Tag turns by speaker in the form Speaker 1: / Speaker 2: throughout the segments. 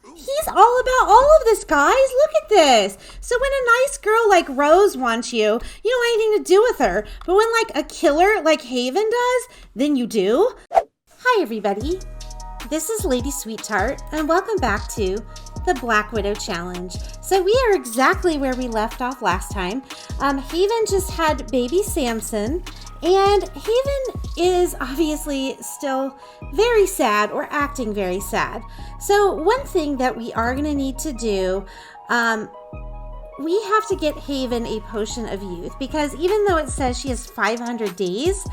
Speaker 1: He's all about all of this, guys. Look at this. So when a nice girl like Rose wants you, you don't want anything to do with her. But when like a killer like Haven does, then you do. Hi, everybody. This is Lady Sweetheart, and welcome back to the Black Widow Challenge. So we are exactly where we left off last time. Haven just had baby Samson, and Haven is obviously still very sad or acting very sad. So one thing that we are going to need to do, we have to get Haven a potion of youth, because even though it says she has 500 days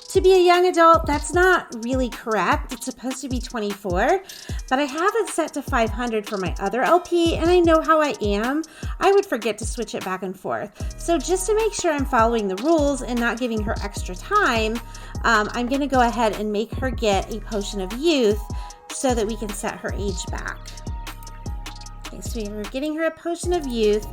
Speaker 1: to be a young adult, that's not really correct. It's supposed to be 24, but I have it set to 500 for my other LP, and I know how I am. I would forget to switch it back and forth. So just to make sure I'm following the rules and not giving her extra time, I'm going to go ahead and make her get a potion of youth so that we can set her age back. Okay, so we're getting her a potion of youth,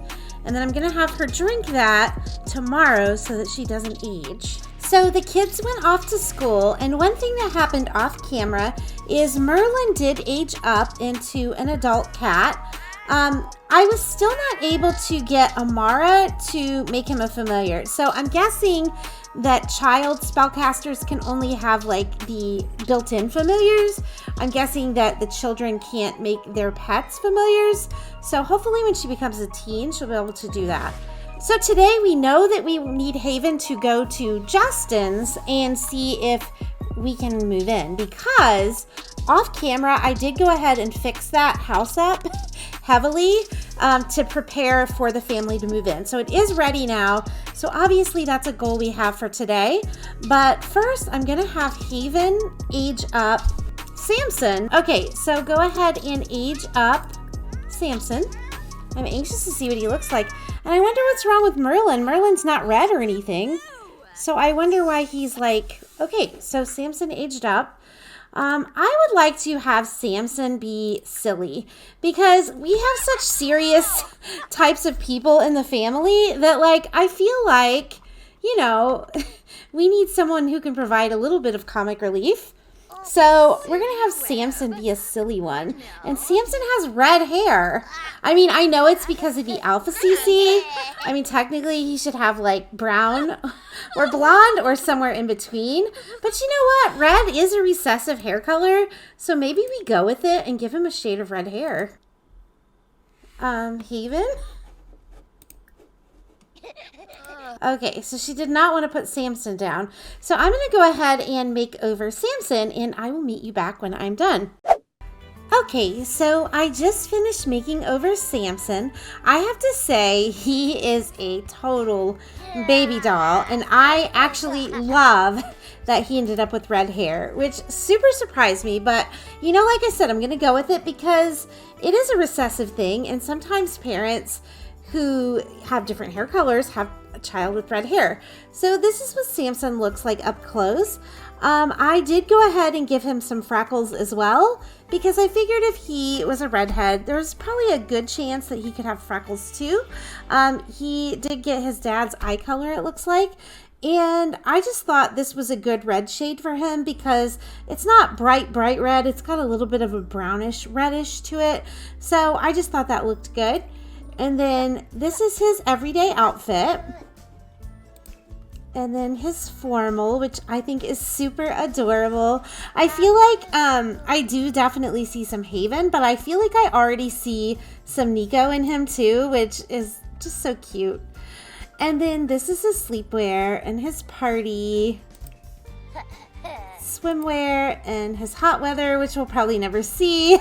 Speaker 1: and then I'm going to have her drink that tomorrow so that she doesn't age. So the kids went off to school, and one thing that happened off camera is Merlin did age up into an adult cat. I was still not able to get Amara to make him a familiar. So I'm guessing that child spellcasters can only have like the built-in familiars. I'm guessing that the children can't make their pets familiars. So hopefully when she becomes a teen, she'll be able to do that. So today we know that we need Haven to go to Justin's and see if we can move in, because off camera I did go ahead and fix that house up heavily to prepare for the family to move in. So it is ready now. So obviously that's a goal we have for today. But first I'm gonna have Haven age up Samson. Okay, so go ahead and age up Samson. I'm anxious to see what he looks like. And I wonder what's wrong with Merlin. Merlin's not red or anything. So I wonder why he's like, okay, so Samson aged up. I would like to have Samson be silly, because we have such serious types of people in the family that, like, I feel like, you know, we need someone who can provide a little bit of comic relief. So we're going to have Samson be a silly one. And Samson has red hair. I mean, I know it's because of the Alpha CC. I mean, technically he should have like brown or blonde or somewhere in between. But you know what? Red is a recessive hair color. So maybe we go with it and give him a shade of red hair. Haven? Okay, so she did not want to put Samson down. So I'm going to go ahead and make over Samson, and I will meet you back when I'm done. Okay, so I just finished making over Samson. I have to say he is a total baby doll, and I actually love that he ended up with red hair, which super surprised me. But, you know, like I said, I'm going to go with it because it is a recessive thing, and sometimes parents who have different hair colors have a child with red hair. So this is what Samson looks like up close. I did go ahead and give him some freckles as well, because I figured if he was a redhead, there's probably a good chance that he could have freckles too. He did get his dad's eye color, it looks like. And I just thought this was a good red shade for him, because it's not bright red. It's got a little bit of a brownish reddish to it. So I just thought that looked good. And then this is his everyday outfit. And then his formal, which I think is super adorable. I feel like I do definitely see some Haven, but I feel like I already see some Nico in him too, which is just so cute. And then this is his sleepwear and his party swimwear and his hot weather, which we'll probably never see,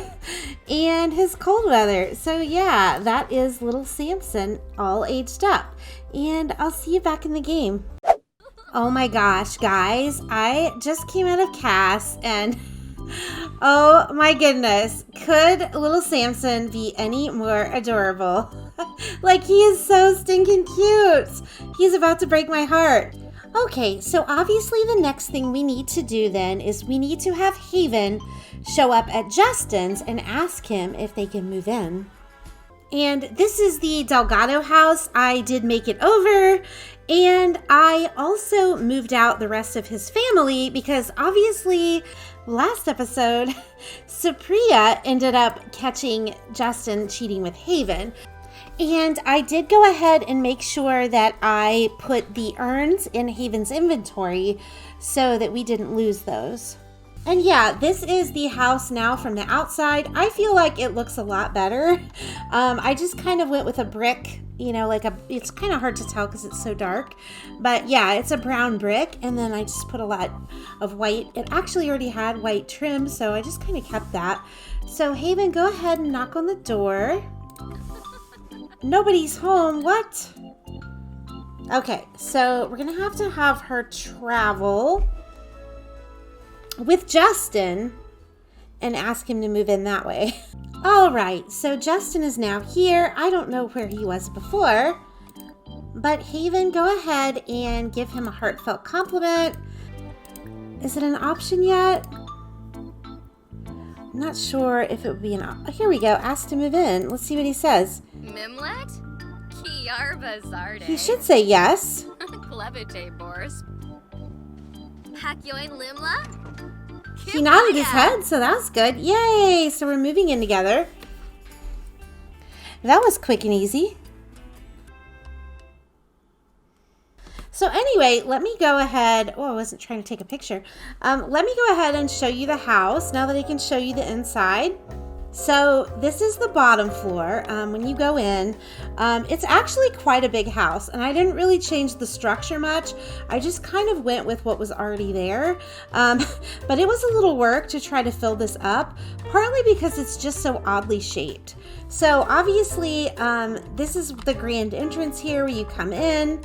Speaker 1: and his cold weather. So yeah, that is little Samson all aged up, and I'll see you back in the game. Oh my gosh, guys, I just came out of Cass, and oh my goodness, could little Samson be any more adorable? Like, he is so stinking cute. He's about to break my heart. Okay, so obviously the next thing we need to do then is we need to have Haven show up at Justin's and ask him if they can move in. And this is the Delgado house. I did make it over, and I also moved out the rest of his family because obviously last episode, Supriya ended up catching Justin cheating with Haven. And I did go ahead and make sure that I put the urns in Haven's inventory so that we didn't lose those. And yeah, this is the house now from the outside. I feel like it looks a lot better. I just kind of went with a brick, it's kind of hard to tell because it's so dark. But yeah, it's a brown brick. And then I just put a lot of white. It actually already had white trim, so I just kind of kept that. So Haven, go ahead and knock on the door. Nobody's home. What? Okay, so we're going to have her travel with Justin and ask him to move in that way. All right, so Justin is now here. I don't know where he was before, but Haven, go ahead and give him a heartfelt compliment. Is it an option yet? I'm not sure if it would be an option. Oh, here we go. Ask to move in. Let's see what he says.
Speaker 2: Mimlet? Kiar Bazarde.
Speaker 1: He should say yes.
Speaker 2: Klevite Boris. Hakyoin Limla?
Speaker 1: He nodded his head, so that's good. Yay! So we're moving in together. That was quick and easy. So anyway, let me go ahead. Oh, I wasn't trying to take a picture. Let me go ahead and show you the house now that I can show you the inside. So this is the bottom floor. When you go in, it's actually quite a big house, and I didn't really change the structure much. I just kind of went with what was already there. But it was a little work to try to fill this up, partly because it's just so oddly shaped. So obviously, this is the grand entrance here where you come in.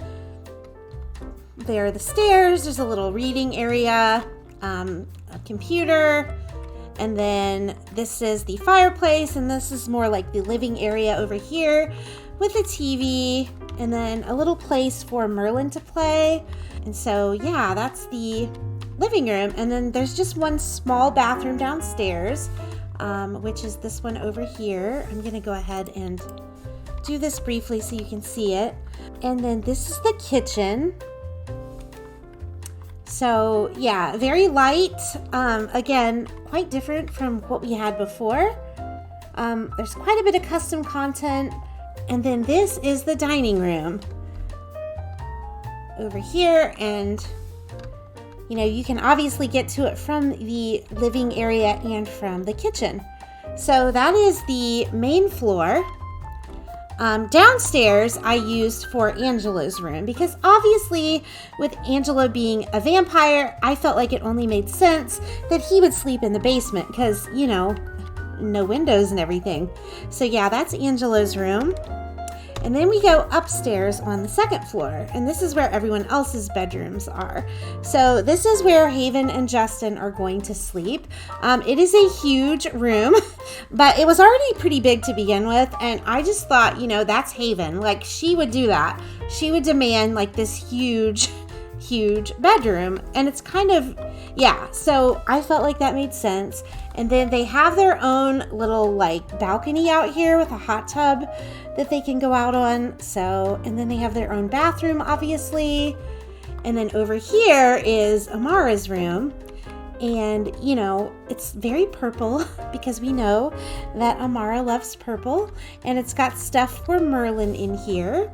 Speaker 1: There are the stairs. There's a little reading area, a computer. And then this is the fireplace, and this is more like the living area over here with a TV, and then a little place for Merlin to play. And so, yeah, that's the living room. And then there's just one small bathroom downstairs, which is this one over here. I'm going to go ahead and do this briefly so you can see it. And then this is the kitchen. So yeah, very light. Again, quite different from what we had before. There's quite a bit of custom content. And then this is the dining room over here. And, you can obviously get to it from the living area and from the kitchen. So that is the main floor. Downstairs, I used for Angelo's room because obviously with Angelo being a vampire, I felt like it only made sense that he would sleep in the basement because, no windows and everything. So yeah, that's Angelo's room. And then we go upstairs on the second floor, and this is where everyone else's bedrooms are. So this is where Haven and Justin are going to sleep. It is a huge room, but it was already pretty big to begin with, and I just thought, that's Haven. Like, she would do that. She would demand, like, this huge bedroom, and it's kind of, yeah, so I felt like that made sense. And then they have their own little balcony out here with a hot tub that they can go out on. So, and then they have their own bathroom, obviously. And then over here is Amara's room. And, it's very purple because we know that Amara loves purple. And it's got stuff for Merlin in here.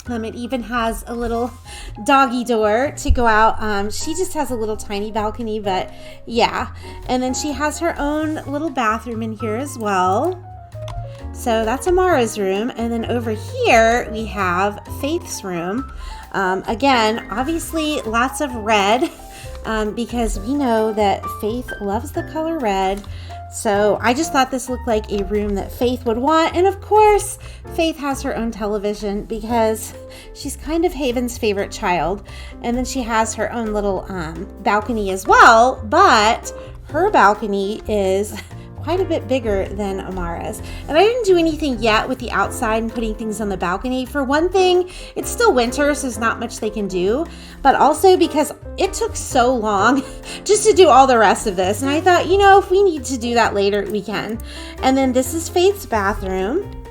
Speaker 1: It even has a little doggy door to go out. She just has a little tiny balcony, but yeah. And then she has her own little bathroom in here as well. So that's Amara's room. And then over here we have Faith's room. Again, obviously lots of red because we know that Faith loves the color red. So I just thought this looked like a room that Faith would want. And of course, Faith has her own television because she's kind of Haven's favorite child. And then she has her own little balcony as well. But her balcony is quite a bit bigger than Amara's. And I didn't do anything yet with the outside and putting things on the balcony. For one thing, it's still winter, so there's not much they can do. But also because it took so long just to do all the rest of this. And I thought, you know, if we need to do that later, we can. And then this is Faith's bathroom.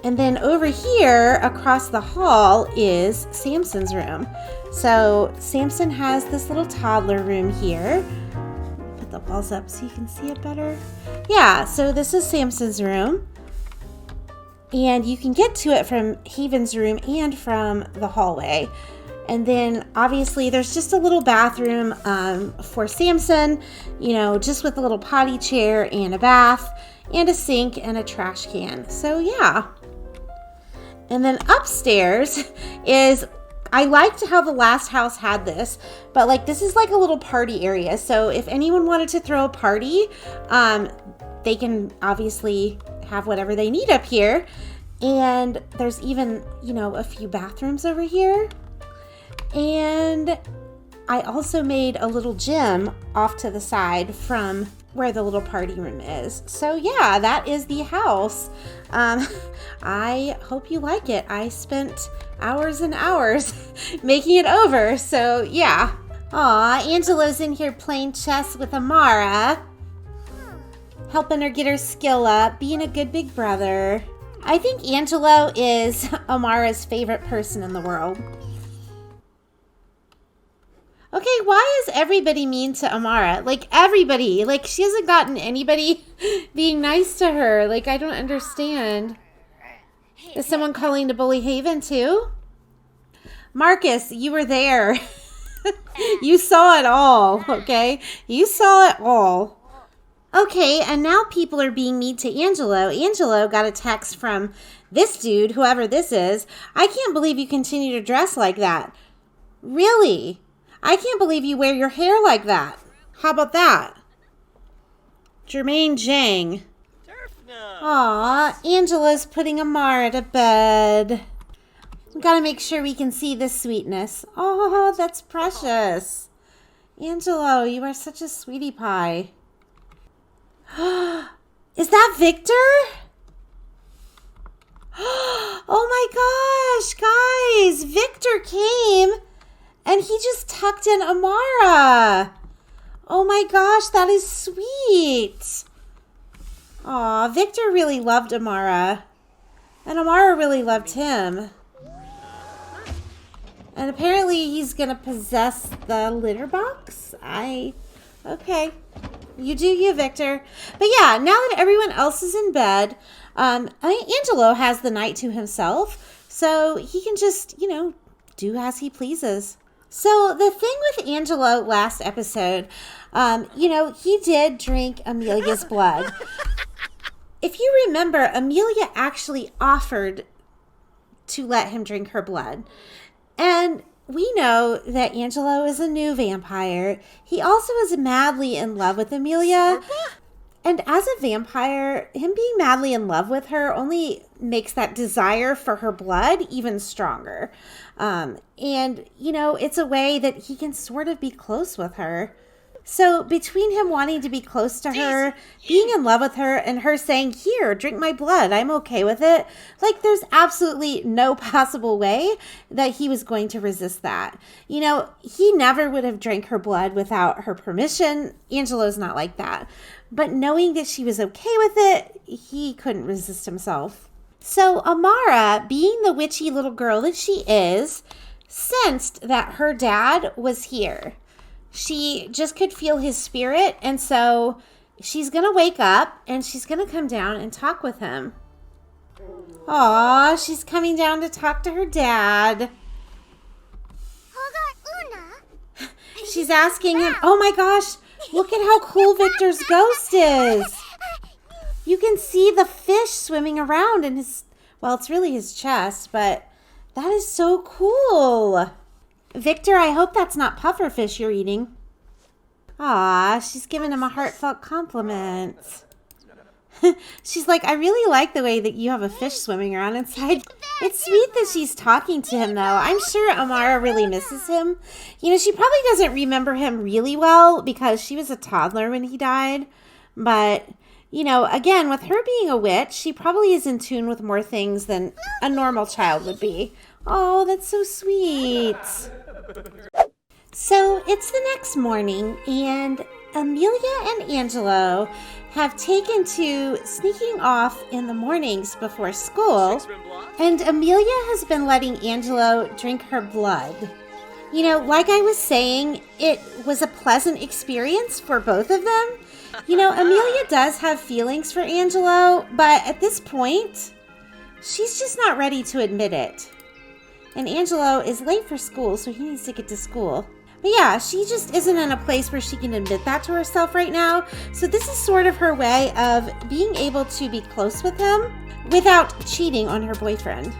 Speaker 1: And then over here across the hall is Samson's room. So Samson has this little toddler room here. Put the walls up so you can see it better. Yeah, so this is Samson's room. And you can get to it from Haven's room and from the hallway. And then obviously there's just a little bathroom for Samson, you know, just with a little potty chair and a bath and a sink and a trash can. So yeah. And then upstairs is, I liked how the last house had this, but like this is like a little party area. So if anyone wanted to throw a party, they can obviously have whatever they need up here. And there's even, you know, a few bathrooms over here. And I also made a little gym off to the side from where the little party room is. So yeah, that is the house. I hope you like it. I spent hours and hours making it over. So yeah. Aw, Angelo's in here playing chess with Amara, helping her get her skill up, being a good big brother. I think Angelo is Amara's favorite person in the world. Okay, why is everybody mean to Amara? Like, everybody. Like, she hasn't gotten anybody being nice to her. Like, I don't understand. Is someone calling to bully Haven, too? Marcus, you were there. You saw it all, okay? You saw it all. Okay, and now people are being mean to Angelo. Angelo got a text from this dude, whoever this is. I can't believe you continue to dress like that. Really? I can't believe you wear your hair like that. How about that? Jermaine Jang. Aw, Angela's putting Amara to bed. We've got to make sure we can see this sweetness. Oh, that's precious. Angelo, you are such a sweetie pie. Is that Victor? Oh my gosh, guys. Victor came and he just tucked in Amara. Oh my gosh, that is sweet. Aw, Victor really loved Amara. And Amara really loved him. And apparently he's going to possess the litter box. Okay. You do you, Victor. But yeah, now that everyone else is in bed, I think Angelo has the night to himself. So he can just, you know, do as he pleases. So the thing with Angelo last episode, you know, he did drink Amelia's blood. If you remember, Amelia actually offered to let him drink her blood. And we know that Angelo is a new vampire. He also is madly in love with Amelia. And as a vampire, him being madly in love with her only makes that desire for her blood even stronger. And, you know, it's a way that he can sort of be close with her. So between him wanting to be close to her, being in love with her, and her saying, here, drink my blood, I'm okay with it. Like, there's absolutely no possible way that he was going to resist that. You know, he never would have drank her blood without her permission. Angelo's not like that. But knowing that she was okay with it, he couldn't resist himself. So Amara, being the witchy little girl that she is, sensed that her dad was here. She just could feel his spirit, and so she's going to wake up, and she's going to come down and talk with him. Aw, she's coming down to talk to her dad. She's asking him, oh my gosh, look at how cool Victor's ghost is. You can see the fish swimming around in his, well, it's really his chest, but that is so cool. Victor, I hope that's not pufferfish you're eating. Aw, she's giving him a heartfelt compliment. She's like, I really like the way that you have a fish swimming around inside. It's sweet that she's talking to him, though. I'm sure Amara really misses him. You know, she probably doesn't remember him really well because she was a toddler when he died. But, you know, again, with her being a witch, she probably is in tune with more things than a normal child would be. Oh, that's so sweet. So it's the next morning, and Amelia and Angelo have taken to sneaking off in the mornings before school, and Amelia has been letting Angelo drink her blood. You know, like I was saying, it was a pleasant experience for both of them. You know, Amelia does have feelings for Angelo, but at this point, she's just not ready to admit it. And Angelo is late for school, so he needs to get to school. But yeah, she just isn't in a place where she can admit that to herself right now. So this is sort of her way of being able to be close with him without cheating on her boyfriend.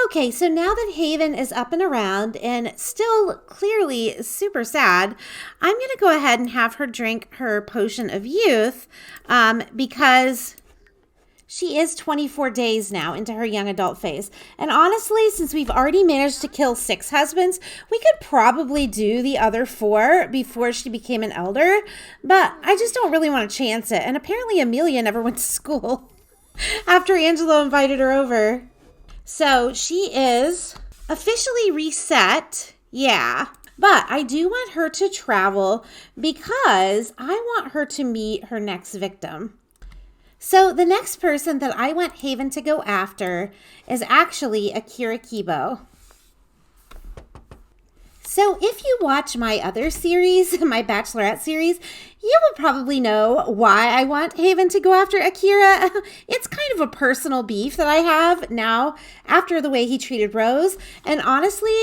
Speaker 1: Okay, so now that Haven is up and around and still clearly super sad, I'm going to go ahead and have her drink her potion of youth because she is 24 days now into her young adult phase. And honestly, since we've already managed to kill 6 husbands, we could probably do the other 4 before she became an elder. But I just don't really want to chance it. And apparently Amelia never went to school after Angelo invited her over. So she is officially reset. Yeah. But I do want her to travel because I want her to meet her next victim. So the next person that I want Haven to go after is actually Akira Kibo. So if you watch my other series, my Bachelorette series, you will probably know why I want Haven to go after Akira. It's kind of a personal beef that I have now after the way he treated Rose. And honestly,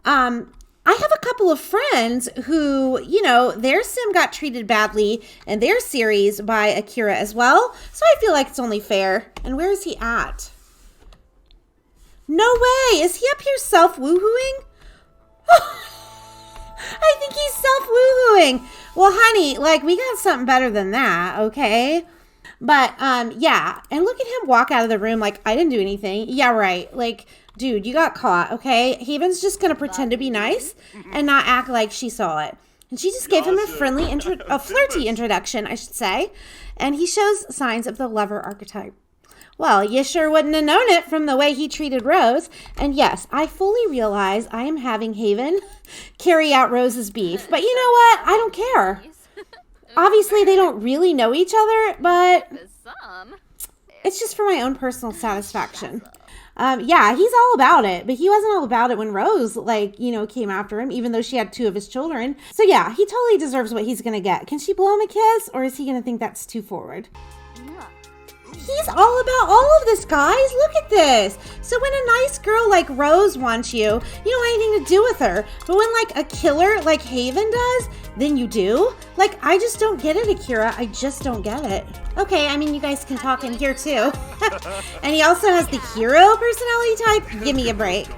Speaker 1: I have a couple of friends who, you know, their sim got treated badly in their series by Akira as well. So I feel like it's only fair. And where is he at? No way. Is he up here self-woohooing? I think he's self-woohooing. Well, honey, like, we got something better than that, okay? But, yeah. And look at him walk out of the room like, I didn't do anything. Yeah, right. Like, dude, you got caught, okay? Haven's just going to pretend to be nice and not act like she saw it. And she just gave him a flirty introduction, I should say. And he shows signs of the lover archetype. Well, you sure wouldn't have known it from the way he treated Rose. And yes, I fully realize I am having Haven carry out Rose's beef. But you know what? I don't care. Obviously, they don't really know each other, but it's just for my own personal satisfaction. Yeah, he's all about it, but he wasn't all about it when Rose, like, you know, came after him, even though she had 2 of his children. So yeah, he totally deserves what he's going to get. Can she blow him a kiss, or is he going to think that's too forward? He's all about all of this, guys. Look at this. So when a nice girl like Rose wants you, you don't want anything to do with her. But when like a killer like Haven does, then you do. Like, I just don't get it, Akira. I just don't get it. Okay, I mean, you guys can talk in here too. And he also has the hero personality type. Give me a break.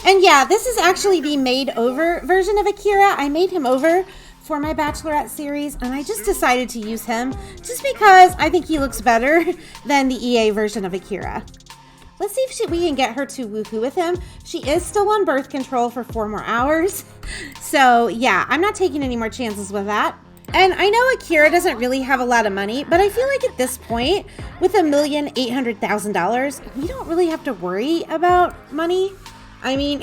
Speaker 1: And yeah, this is actually the made over version of Akira. I made him over for my Bachelorette series, and I just decided to use him just because I think he looks better than the EA version of Akira. Let's see if we can get her to woohoo with him. She is still on birth control for 4 more hours. So yeah, I'm not taking any more chances with that. And I know Akira doesn't really have a lot of money, but I feel like at this point, with $1,800,000, we don't really have to worry about money. I mean,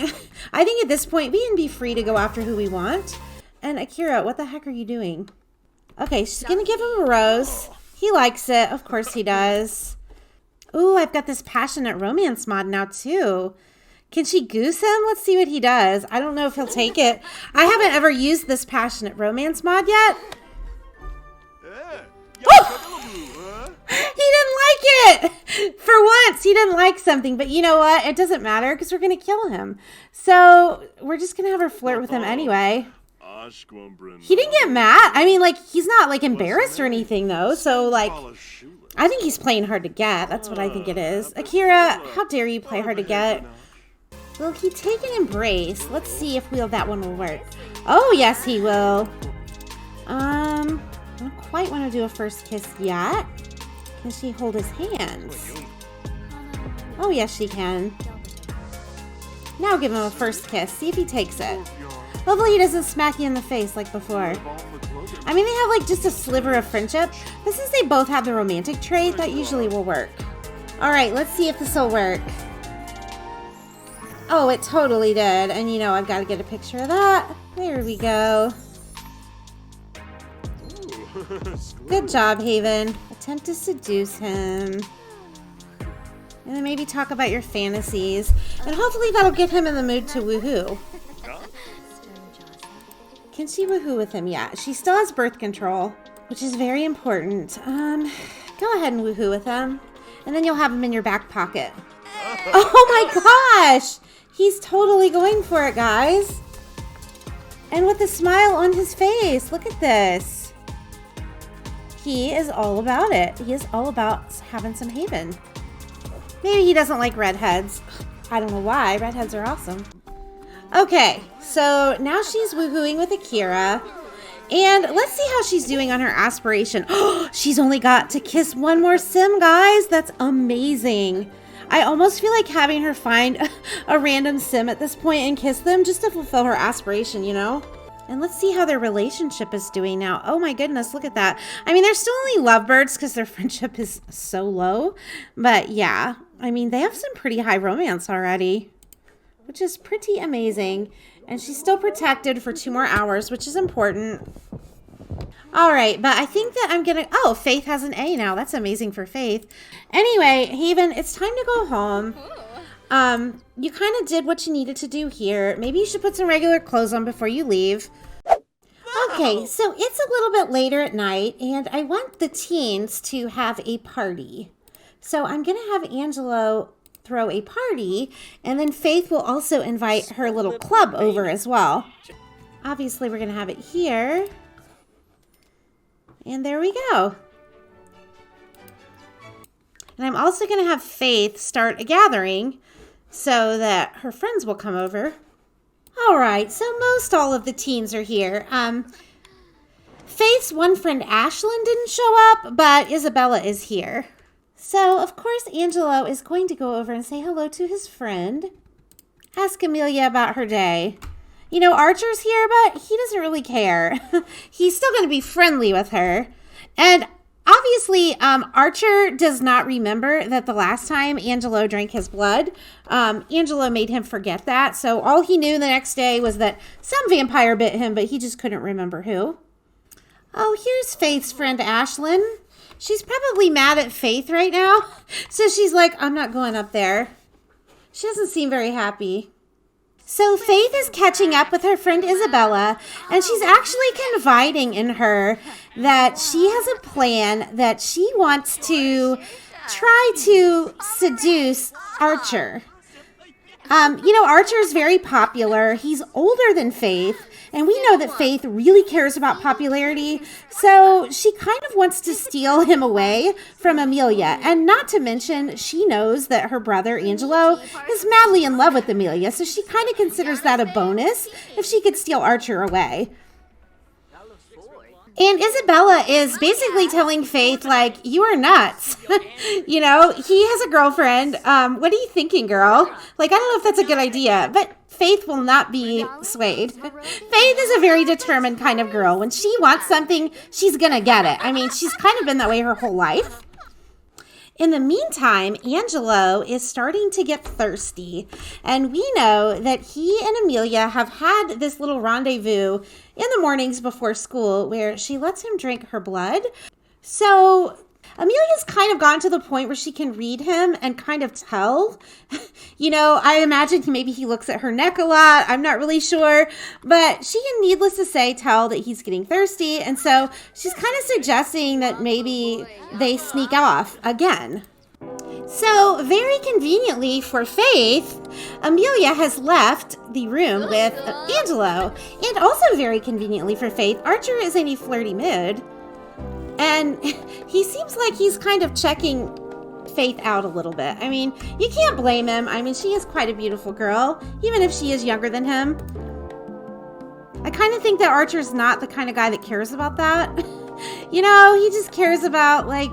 Speaker 1: I think at this point, we can be free to go after who we want. And Akira, what the heck are you doing? Okay, she's gonna give him a rose. He likes it. Of course he does. Ooh, I've got this passionate romance mod now too. Can she goose him? Let's see what he does. I don't know if he'll take it. I haven't ever used this passionate romance mod yet. Oh! He didn't like it! For once, he didn't like something. But you know what? It doesn't matter because we're going to kill him. So we're just going to have her flirt with him anyway. He didn't get mad. I mean, like, he's not, like, embarrassed or anything, though. So, like, I think he's playing hard to get. That's what I think it is. Akira, how dare you play hard to get? Will he take an embrace? Let's see if that one will work. Oh, yes, he will. I don't quite want to do a first kiss yet. Can she hold his hands? Oh, yes, she can. Now give him a first kiss. See if he takes it. Hopefully he doesn't smack you in the face like before. I mean, they have like just a sliver of friendship, but since they both have the romantic trait, that usually will work. All right, let's see if this will work. Oh, it totally did. And you know, I've got to get a picture of that. There we go. Good job, Haven. Attempt to seduce him. And then maybe talk about your fantasies. And hopefully that'll get him in the mood to woohoo. Can she woohoo with him? Yeah, she still has birth control, which is very important. Go ahead and woohoo with him. And then you'll have him in your back pocket. Oh my gosh! He's totally going for it, guys. And with a smile on his face. Look at this. He is all about it. He is all about having some Haven. Maybe he doesn't like redheads. I don't know why. Redheads are awesome. Okay, so now she's woohooing with Akira. And let's see how she's doing on her aspiration. Oh, she's only got to kiss one more sim, guys. That's amazing. I almost feel like having her find a random sim at this point and kiss them just to fulfill her aspiration, you know? And let's see how their relationship is doing now. Oh my goodness, look at that. I mean, they're still only lovebirds because their friendship is so low. But yeah, I mean, they have some pretty high romance already, which is pretty amazing. And she's still protected for 2 more hours, which is important. All right, but I think that I'm gonna, oh, Faith has an A now. That's amazing for Faith. Anyway, Haven, it's time to go home. You kind of did what you needed to do here. Maybe you should put some regular clothes on before you leave. Okay, so it's a little bit later at night, and I want the teens to have a party. So I'm gonna have Angelo throw a party, and then Faith will also invite her little club over as well. Obviously, we're gonna have it here. And there we go. And I'm also going to have Faith start a gathering so that her friends will come over. All right, so most all of the teens are here. Faith's one friend, Ashlyn, didn't show up, but Isabella is here. So, of course, Angelo is going to go over and say hello to his friend. Ask Amelia about her day. You know, Archer's here, but he doesn't really care. He's still going to be friendly with her. And obviously, Archer does not remember that the last time Angelo drank his blood, Angelo made him forget that. So all he knew the next day was that some vampire bit him, but he just couldn't remember who. Oh, here's Faith's friend, Ashlyn. She's probably mad at Faith right now. So she's like, I'm not going up there. She doesn't seem very happy. So Faith is catching up with her friend Isabella, and she's actually confiding in her that she has a plan that she wants to try to seduce Archer. You know, Archer's very popular. He's older than Faith, and we know that Faith really cares about popularity, so she kind of wants to steal him away from Amelia. And not to mention, she knows that her brother, Angelo, is madly in love with Amelia, so she kind of considers that a bonus if she could steal Archer away. And Isabella is basically telling Faith, like, you are nuts. You know, he has a girlfriend. What are you thinking, girl? Like, I don't know if that's a good idea, but Faith will not be swayed. Faith is a very determined kind of girl. When she wants something, she's gonna get it. I mean, she's kind of been that way her whole life. In the meantime, Angelo is starting to get thirsty, and we know that he and Amelia have had this little rendezvous in the mornings before school where she lets him drink her blood. So Amelia's kind of gotten to the point where she can read him and kind of tell. You know, I imagine maybe he looks at her neck a lot. I'm not really sure. But she can, needless to say, tell that he's getting thirsty. And so she's kind of suggesting that maybe they sneak off again. So, very conveniently for Faith, Amelia has left the room with Angelo. And also very conveniently for Faith, Archer is in a flirty mood. And he seems like he's kind of checking Faith out a little bit. I mean, you can't blame him. I mean, she is quite a beautiful girl, even if she is younger than him. I kind of think that Archer's not the kind of guy that cares about that. You know, he just cares about, like,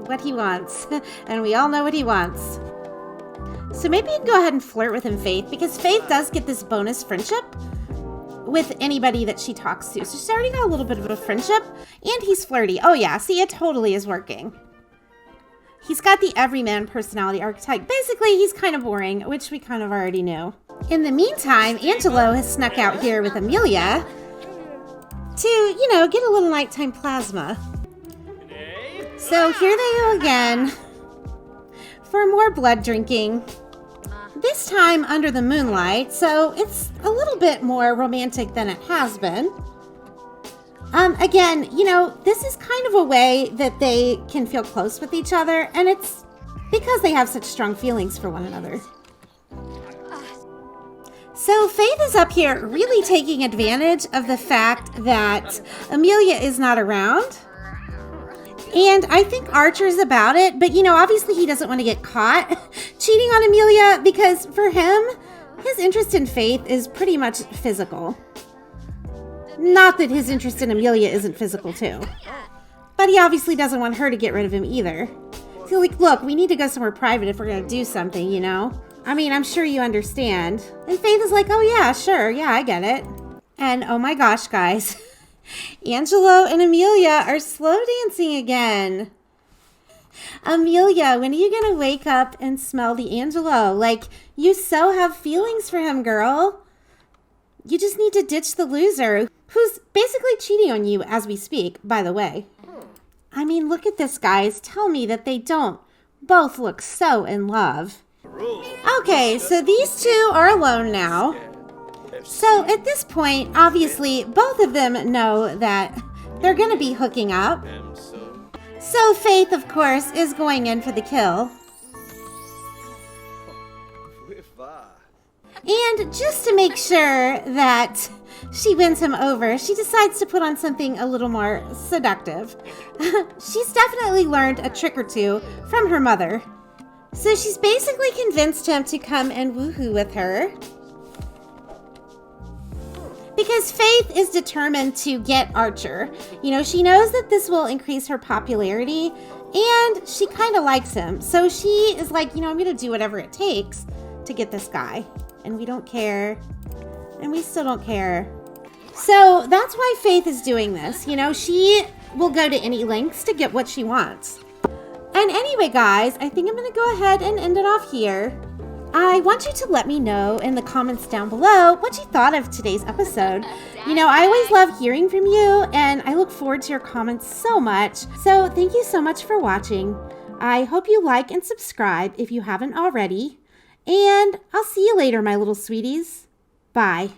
Speaker 1: what he wants. And we all know what he wants. So maybe you can go ahead and flirt with him, Faith, because Faith does get this bonus friendship with anybody that she talks to. So she's already got a little bit of a friendship, and he's flirty. Oh yeah, see, it totally is working. He's got the everyman personality archetype. Basically, he's kind of boring, which we kind of already knew. In the meantime, Angelo has snuck out here with Amelia to, get a little nighttime plasma. So here they go again for more blood drinking. This time under the moonlight, so it's a little bit more romantic than it has been. Again, this is kind of a way that they can feel close with each other, and it's because they have such strong feelings for one another. So Faith is up here really taking advantage of the fact that Amelia is not around. And I think Archer's about it, but obviously he doesn't want to get caught cheating on Amelia because for him, his interest in Faith is pretty much physical. Not that his interest in Amelia isn't physical too. But he obviously doesn't want her to get rid of him either. So like, look, we need to go somewhere private if we're going to do something, I mean, I'm sure you understand. And Faith is like, oh yeah, sure, yeah, I get it. And oh my gosh, guys. Angelo and Amelia are slow dancing again. Amelia, when are you going to wake up and smell the Angelo? Like, you so have feelings for him, girl. You just need to ditch the loser, who's basically cheating on you as we speak, by the way. I mean, look at this, guys. Tell me that they don't both look so in love. Okay, so these two are alone now. So at this point, obviously, both of them know that they're going to be hooking up. So Faith, of course, is going in for the kill. And just to make sure that she wins him over, she decides to put on something a little more seductive. She's definitely learned a trick or two from her mother. So she's basically convinced him to come and woohoo with her. Because Faith is determined to get Archer. She knows that this will increase her popularity, and she kind of likes him. So she is like, I'm going to do whatever it takes to get this guy. And we don't care. And we still don't care. So that's why Faith is doing this. She will go to any lengths to get what she wants. And anyway, guys, I think I'm going to go ahead and end it off here. I want you to let me know in the comments down below what you thought of today's episode. I always love hearing from you, and I look forward to your comments so much. So thank you so much for watching. I hope you like and subscribe if you haven't already. And I'll see you later, my little sweeties. Bye.